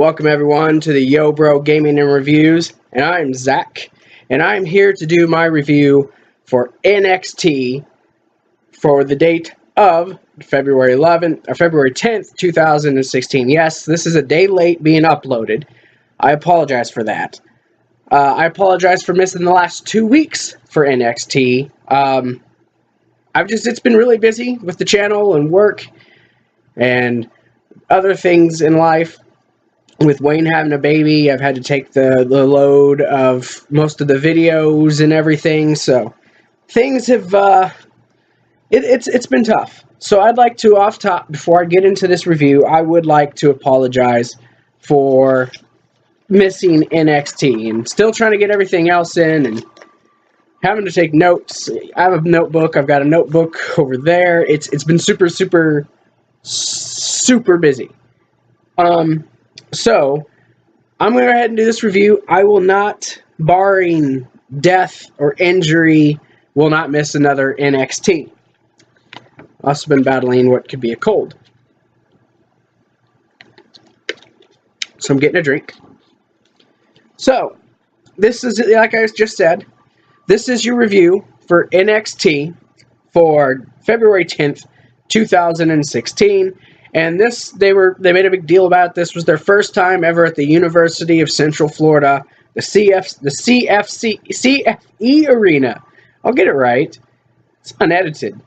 Welcome everyone to the Yo Bro Gaming and Reviews, and I'm Zach, and I'm here to do my review for NXT for the date of February 10th, 2016. Yes, this is a day late being uploaded. I apologize for that. I apologize for missing the last 2 weeks for NXT. It's been really busy with the channel and work and other things in life. With Wayne having a baby, I've had to take the load of most of the videos and everything, so things have, it's been tough. So I'd like to, off top, before I get into this review, I would like to apologize for missing NXT and still trying to get everything else in and having to take notes. I have a notebook. I've got a notebook over there. It's been super busy. So, I'm going to go ahead and do this review. I will not, barring death or injury, will not miss another NXT. I've also been battling what could be a cold. So I'm getting a drink. So, this is, like I just said, this is your review for NXT for February 10th, 2016. And they made a big deal about it. This was their first time ever at the University of Central Florida, the CFE Arena. I'll get it right. It's unedited.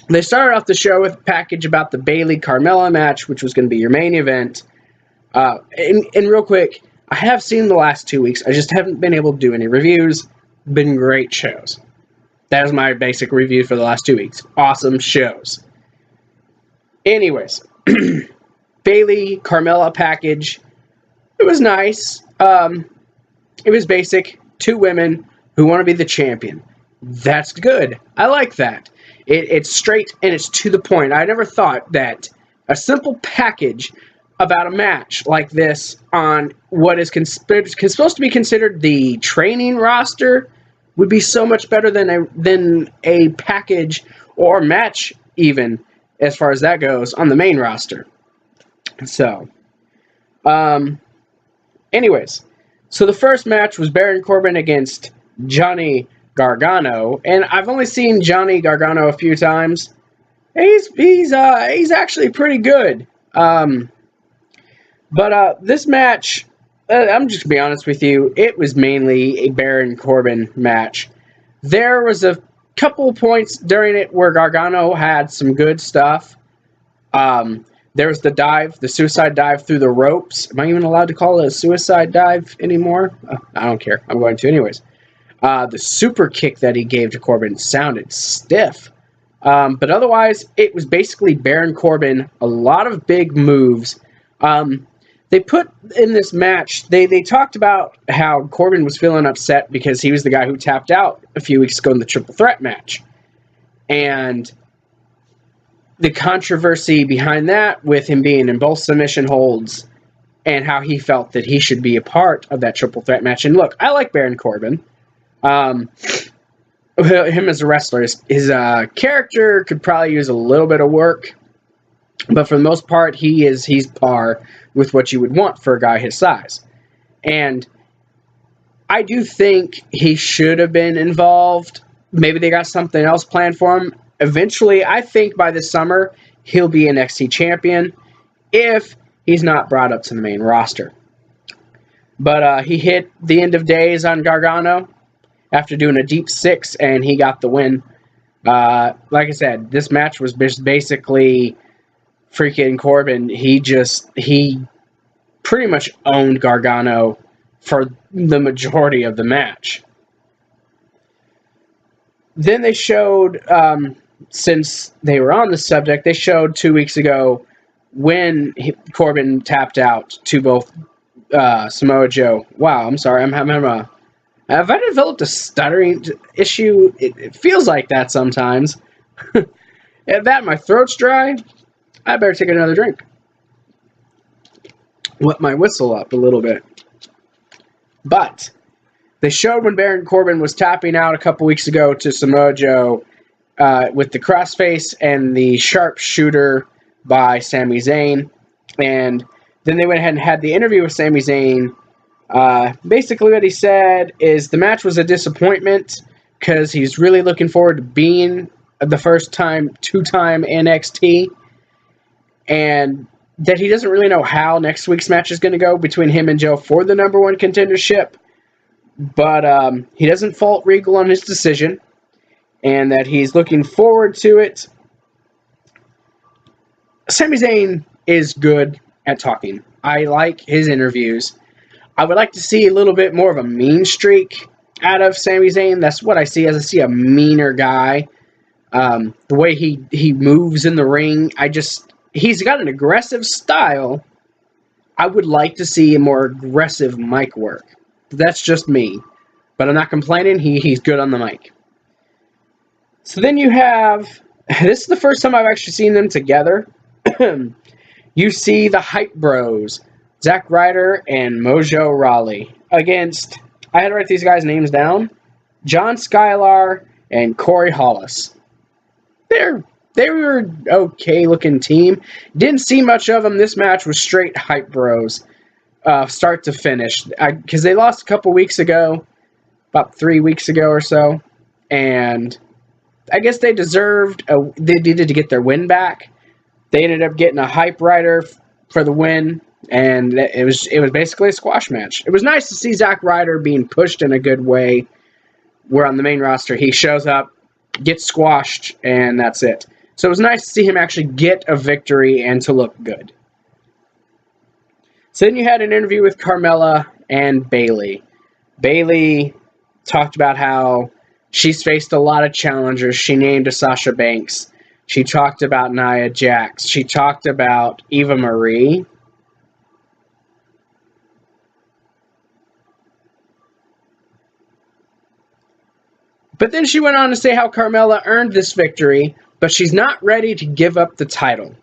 They started off the show with a package about the Bayley Carmella match, which was going to be your main event. And real quick, I have seen the last 2 weeks. I just haven't been able to do any reviews. Been great shows. That is my basic review for the last 2 weeks. Awesome shows. Anyways, Bayley Carmella package. It was nice. It was basic. 2 women who want to be the champion. That's good. I like that. It's straight and it's to the point. I never thought that a simple package about a match like this on what is supposed to be considered the training roster would be so much better than a package or match even, as far as that goes, on the main roster. So, anyways, so the first match was Baron Corbin against Johnny Gargano, and I've only seen Johnny Gargano a few times. He's actually pretty good. But this match, I'm just gonna be honest with you, it was mainly a Baron Corbin match. There was a couple points during it where Gargano had some good stuff. There was the suicide dive through the ropes. Am I even allowed to call it a suicide dive anymore? I don't care. I'm going to anyways. The super kick that he gave to Corbin sounded stiff. But otherwise, it was basically Baron Corbin. A lot of big moves. They put in this match, they talked about how Corbin was feeling upset because he was the guy who tapped out a few weeks ago in the triple threat match. And the controversy behind that with him being in both submission holds and how he felt that he should be a part of that triple threat match. And look, I like Baron Corbin. Him as a wrestler, his character could probably use a little bit of work. But for the most part, he's par with what you would want for a guy his size. And I do think he should have been involved. Maybe they got something else planned for him. Eventually, I think by this summer, he'll be an NXT champion if he's not brought up to the main roster. But he hit the end of days on Gargano after doing a deep 6, and he got the win. Like I said, this match was basically freaking Corbin. He pretty much owned Gargano for the majority of the match. Then they showed, since they were on the subject, they showed 2 weeks ago when Corbin tapped out to both Samoa Joe. Wow, I'm sorry, have I developed a stuttering issue? It feels like that sometimes. And that, my throat's dry. I better take another drink. Wet my whistle up a little bit. But they showed when Baron Corbin was tapping out a couple weeks ago to Samoa Joe with the crossface and the sharpshooter by Sami Zayn. And Then they went ahead and had the interview with Sami Zayn. Basically what he said is the match was a disappointment because he's really looking forward to being the two-time NXT, and that he doesn't really know how next week's match is going to go between him and Joe for the number one contendership, but he doesn't fault Regal on his decision, and that he's looking forward to it. Sami Zayn is good at talking. I like his interviews. I would like to see a little bit more of a mean streak out of Sami Zayn. That's what I see, as I see a meaner guy. The way he moves in the ring, he's got an aggressive style. I would like to see a more aggressive mic work. That's just me. But I'm not complaining. He's good on the mic. So then you have... This is the first time I've actually seen them together. You see the Hype Bros, Zack Ryder and Mojo Rawley, against... I had to write these guys' names down. John Skylar and Corey Hollis. They were okay looking team. Didn't see much of them. This match was straight Hype Bros, start to finish. Because they lost a couple weeks ago, about 3 weeks ago or so, and I guess they needed to get their win back. They ended up getting a Hype Rider for the win, and it was basically a squash match. It was nice to see Zack Ryder being pushed in a good way. Where on the main roster he shows up, gets squashed, and that's it. So it was nice to see him actually get a victory and to look good. So then you had an interview with Carmella and Bayley. Bayley talked about how she's faced a lot of challengers. She named a Sasha Banks. She talked about Nia Jax. She talked about Eva Marie. But then she went on to say how Carmella earned this victory, but she's not ready to give up the title.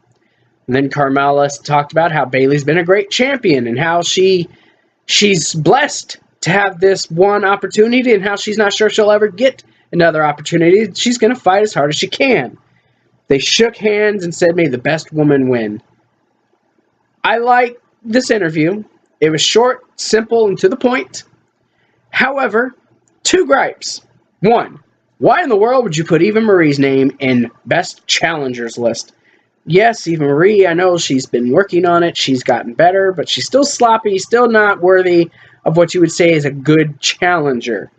And then Carmella talked about how Bayley's been a great champion and how she's blessed to have this one opportunity and how she's not sure she'll ever get another opportunity. She's going to fight as hard as she can. They shook hands and said, "May the best woman win." I like this interview. It was short, simple, and to the point. However, 2 gripes. 1, why in the world would you put Eva Marie's name in Best Challengers list? Yes, Eva Marie, I know she's been working on it. She's gotten better, but she's still sloppy, still not worthy of what you would say is a good challenger.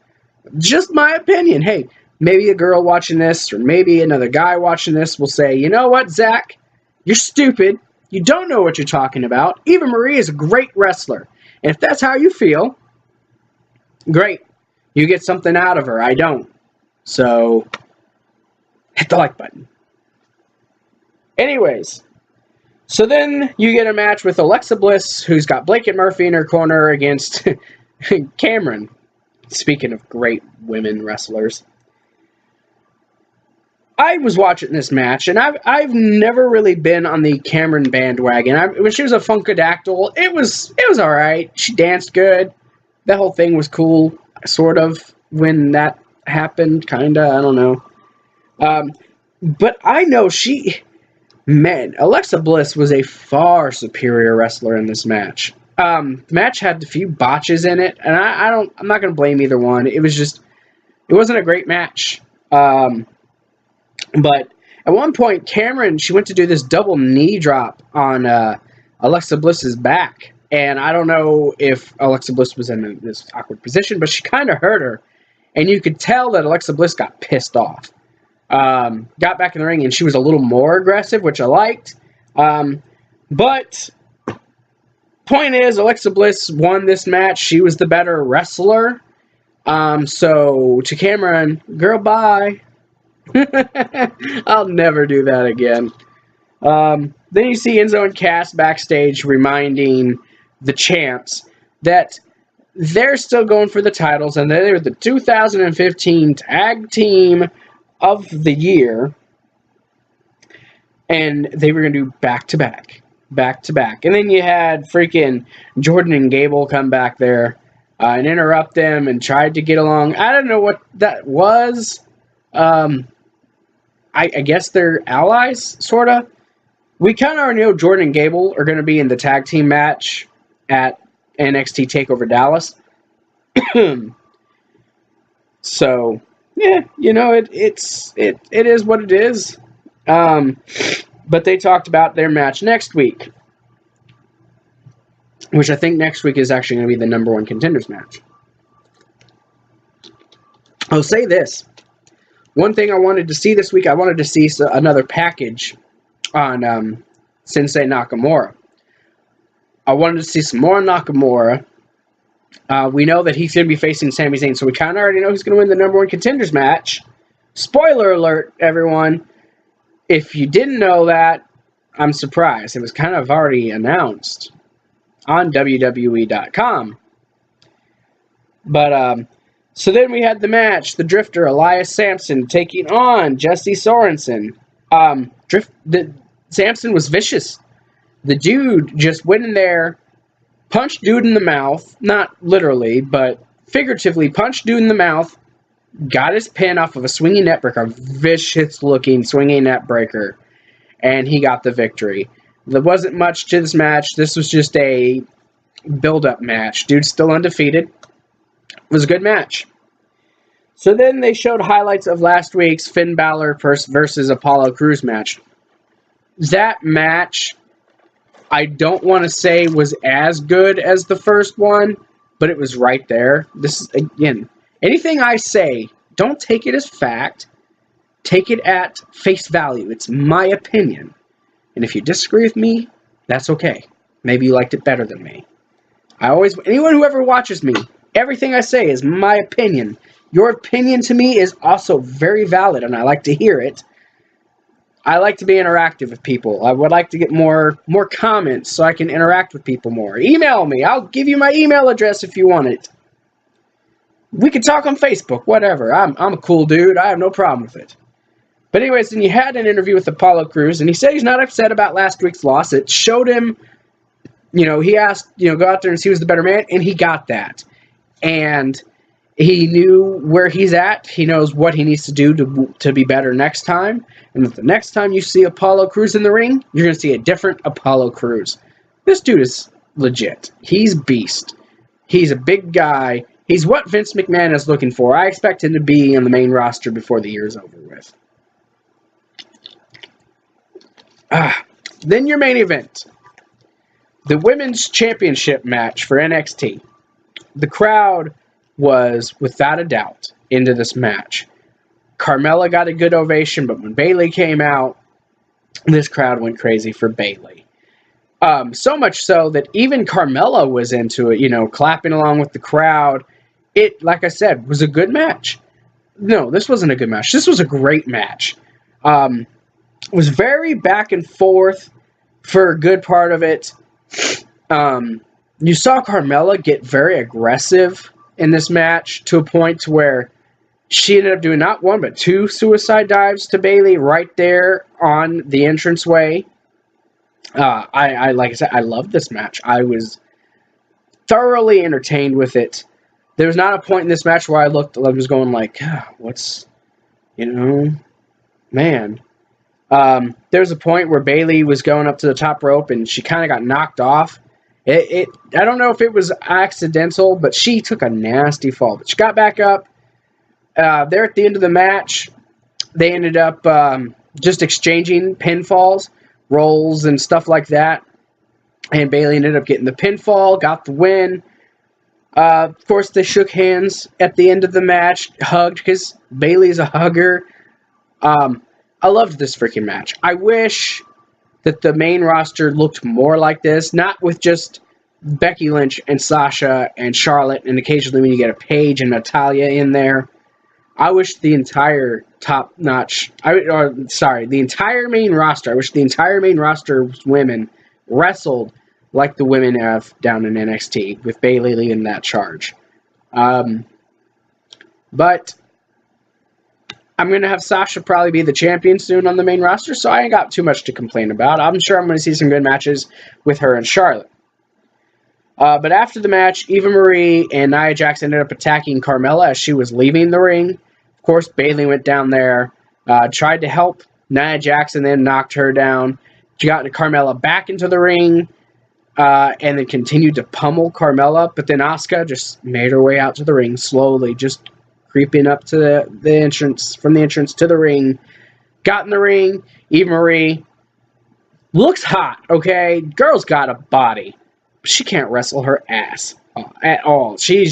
Just my opinion. Hey, maybe a girl watching this or maybe another guy watching this will say, you know what, Zach? You're stupid. You don't know what you're talking about. Eva Marie is a great wrestler. And if that's how you feel, great. You get something out of her. I don't. So, hit the like button. Anyways, so then you get a match with Alexa Bliss, who's got Blake Murphy in her corner against Cameron. Speaking of great women wrestlers. I was watching this match, and I've never really been on the Cameron bandwagon. When she was a Funkadactyl, it was alright. She danced good. That whole thing was cool. Sort of, when that happened, kinda, I don't know. But I know Alexa Bliss was a far superior wrestler in this match. The match had a few botches in it, and I'm not gonna blame either one. It wasn't a great match. But at one point, Cameron, she went to do this double knee drop on Alexa Bliss's back. And I don't know if Alexa Bliss was in this awkward position, but she kind of hurt her. And you could tell that Alexa Bliss got pissed off. Got back in the ring, and she was a little more aggressive, which I liked. But point is, Alexa Bliss won this match. She was the better wrestler. So to Cameron, girl, bye. I'll never do that again. Then you see Enzo and Cass backstage reminding the champs that they're still going for the titles, and they're the 2015 Tag Team of the Year, and they were going to do back-to-back. And then you had freaking Jordan and Gable come back there and interrupt them and tried to get along. I don't know what that was. I guess they're allies, sort of. We kind of already know Jordan and Gable are going to be in the tag team match at NXT TakeOver Dallas. So, yeah, it is what it is. But they talked about their match next week, which I think next week is actually going to be the number one contenders match. I'll say this. One thing I wanted to see this week, I wanted to see another package on Sensei Nakamura. I wanted to see some more Nakamura. We know that he's going to be facing Sami Zayn, so we kind of already know who's going to win the number one contenders match. Spoiler alert, everyone. If you didn't know that, I'm surprised. It was kind of already announced on WWE.com. But, so then we had the match. The Drifter, Elias Sampson, taking on Jesse Sorensen. Sampson was vicious. The dude just went in there, punched dude in the mouth. Not literally, but figuratively punched dude in the mouth. Got his pin off of a swinging net breaker. A vicious-looking swinging net breaker. And he got the victory. There wasn't much to this match. This was just a build-up match. Dude's still undefeated. It was a good match. So then they showed highlights of last week's Finn Balor versus Apollo Crews match. That match, I don't want to say was as good as the first one, but it was right there. This is, again, anything I say, don't take it as fact. Take it at face value. It's my opinion. And if you disagree with me, that's okay. Maybe you liked it better than me. Anyone who ever watches me, everything I say is my opinion. Your opinion to me is also very valid, and I like to hear it. I like to be interactive with people. I would like to get more comments so I can interact with people more. Email me. I'll give you my email address if you want it. We can talk on Facebook, whatever. I'm a cool dude. I have no problem with it. But anyways, then you had an interview with Apollo Crews, and he said he's not upset about last week's loss. It showed him, he asked, go out there and see who's the better man, and he got that. And he knew where he's at. He knows what he needs to do to be better next time. And if the next time you see Apollo Crews in the ring, you're going to see a different Apollo Crews. This dude is legit. He's beast. He's a big guy. He's what Vince McMahon is looking for. I expect him to be on the main roster before the year's over with. Then your main event. The Women's Championship match for NXT. The crowd was, without a doubt, into this match. Carmella got a good ovation, but when Bayley came out, this crowd went crazy for Bayley. So much so that even Carmella was into it, clapping along with the crowd. It, like I said, was a good match. No, this wasn't a good match. This was a great match. It was very back and forth for a good part of it. You saw Carmella get very aggressive in this match to a point to where she ended up doing not one but two suicide dives to Bayley right there on the entranceway. Like I said, I loved this match. I was thoroughly entertained with it. There was not a point in this match where I was going like, what's, man. There was a point where Bayley was going up to the top rope and she kind of got knocked off. I don't know if it was accidental, but she took a nasty fall. But she got back up. There at the end of the match, they ended up just exchanging pinfalls, rolls, and stuff like that. And Bayley ended up getting the pinfall, got the win. Of course, they shook hands at the end of the match, hugged, because Bayley's a hugger. I loved this freaking match. I wish that the main roster looked more like this, not with just Becky Lynch and Sasha and Charlotte, and occasionally when you get a Paige and Natalya in there. I wish the entire the entire main roster, I wish the entire main roster's women wrestled like the women have down in NXT, with Bayley leading that charge. But I'm going to have Sasha probably be the champion soon on the main roster, so I ain't got too much to complain about. I'm sure I'm going to see some good matches with her and Charlotte. But after the match, Eva Marie and Nia Jax ended up attacking Carmella as she was leaving the ring. Of course, Bayley went down there, tried to help Nia Jax, and then knocked her down. She got Carmella back into the ring, and then continued to pummel Carmella. But then Asuka just made her way out to the ring slowly, just creeping up to the entrance, from the entrance to the ring. Got in the ring. Eva Marie looks hot, okay? Girl's got a body. She can't wrestle her ass at all. She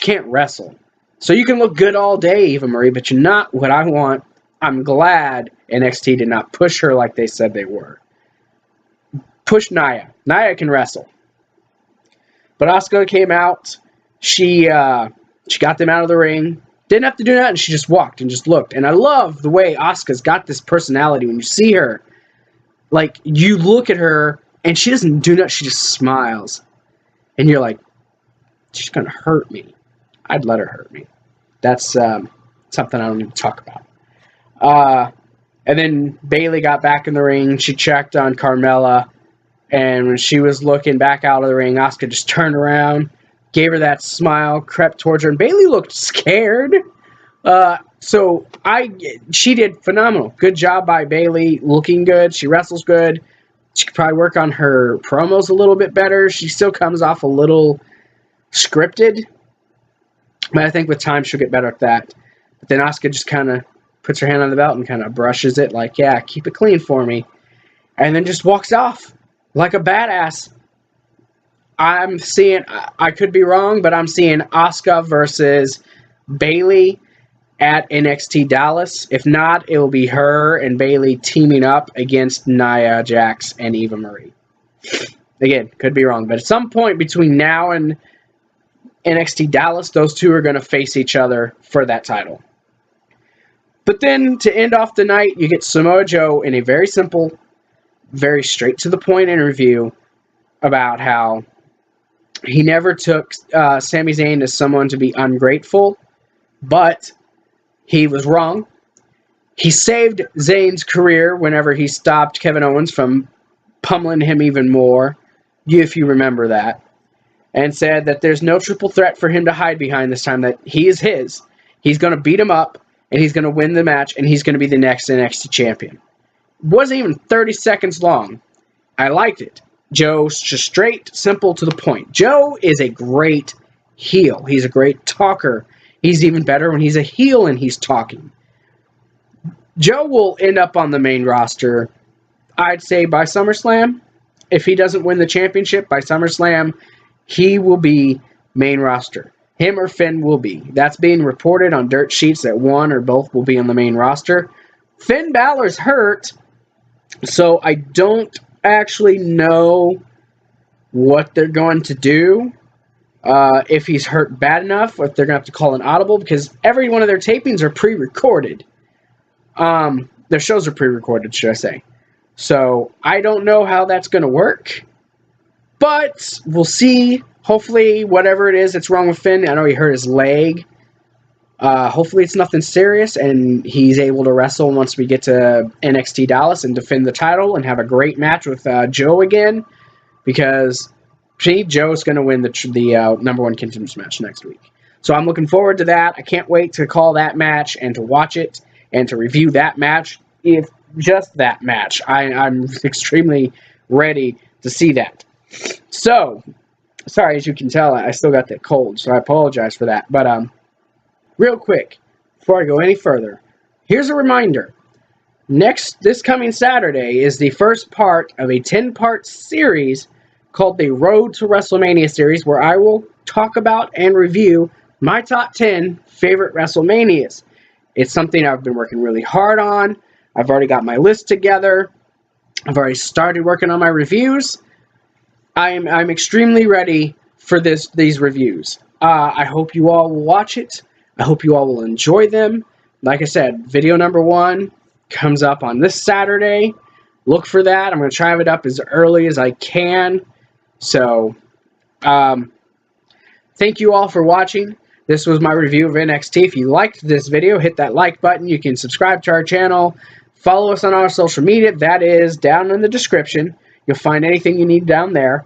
can't wrestle. So you can look good all day, Eva Marie, but you're not what I want. I'm glad NXT did not push her like they said they were. Push Nia. Nia can wrestle. But Asuka came out. She got them out of the ring. Didn't have to do that, and she just walked and just looked. And I love the way Asuka's got this personality. When you see her, like, you look at her, and she doesn't do that. She just smiles. And you're like, she's going to hurt me. I'd let her hurt me. That's something I don't need to talk about. And then Bayley got back in the ring. She checked on Carmella. And when she was looking back out of the ring, Asuka just turned around, gave her that smile, crept towards her, and Bayley looked scared. She did phenomenal. Good job by Bayley, looking good. She wrestles good. She could probably work on her promos a little bit better. She still comes off a little scripted, but I think with time she'll get better at that. But then Asuka just kind of puts her hand on the belt and kind of brushes it like, yeah, keep it clean for me. And then just walks off like a badass. I'm seeing, I could be wrong, but I'm seeing Asuka versus Bayley at NXT Dallas. If not, it will be her and Bayley teaming up against Nia Jax and Eva Marie. Again, could be wrong, but at some point between now and NXT Dallas, those two are going to face each other for that title. But then to end off the night, you get Samoa Joe in a very simple, very straight to the point interview about how he never took Sami Zayn as someone to be ungrateful, but he was wrong. He saved Zayn's career whenever he stopped Kevin Owens from pummeling him even more, if you remember that, and said that there's no triple threat for him to hide behind this time, that he is his. He's going to beat him up, and he's going to win the match, and he's going to be the next NXT champion. It wasn't even 30 seconds long. I liked it. Joe's just straight, simple, to the point. Joe is a great heel. He's a great talker. He's even better when he's a heel and he's talking. Joe will end up on the main roster, I'd say, by SummerSlam. If he doesn't win the championship by SummerSlam, he will be main roster. Him or Finn will be. That's being reported on dirt sheets that one or both will be on the main roster. Finn Balor's hurt, so I don't actually know what they're going to do. If he's hurt bad enough, or if they're going to have to call an audible, because every one of their tapings are pre-recorded. Their shows are pre-recorded, should I say. So I don't know how that's going to work, but we'll see. Hopefully, whatever it is that's wrong with Finn, I know he hurt his leg. Hopefully it's nothing serious, and he's able to wrestle once we get to NXT Dallas and defend the title and have a great match with Joe again, because Joe's going to win the number one contenders match next week. So I'm looking forward to that. I can't wait to call that match and to watch it and to review that match, if just that match. I'm extremely ready to see that. So, sorry, as you can tell, I still got that cold, so I apologize for that. But real quick, before I go any further, here's a reminder. This coming Saturday is the first part of a 10-part series called the Road to WrestleMania series, where I will talk about and review my top 10 favorite WrestleManias. It's something I've been working really hard on. I've already got my list together. I've already started working on my reviews. I'm extremely ready for these reviews. I hope you all will watch it. I hope you all will enjoy them. Like I said, video number 1 comes up on this Saturday. Look for that. I'm going to try it up as early as I can. So, thank you all for watching. This was my review of NXT. If you liked this video, hit that like button. You can subscribe to our channel. Follow us on our social media. That is down in the description. You'll find anything you need down there.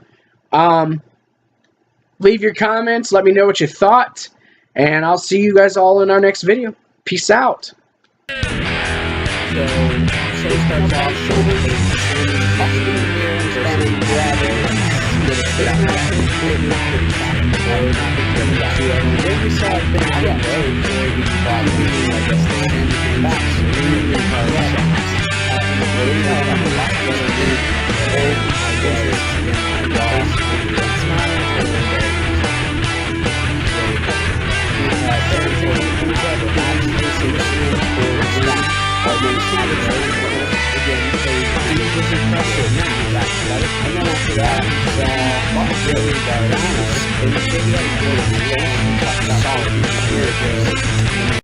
Leave your comments. Let me know what you thought. And I'll see you guys all in our next video. Peace out. So Bayley starts off shoulders, standing, grabbing, with a sit up, then we saw it finish on the road, where we thought maybe, I guess, the stand came back, so we really hard shots. But we had a lot of other good, old, interest, and loss, it's not until the day. Bayley, Gargano, and maybe I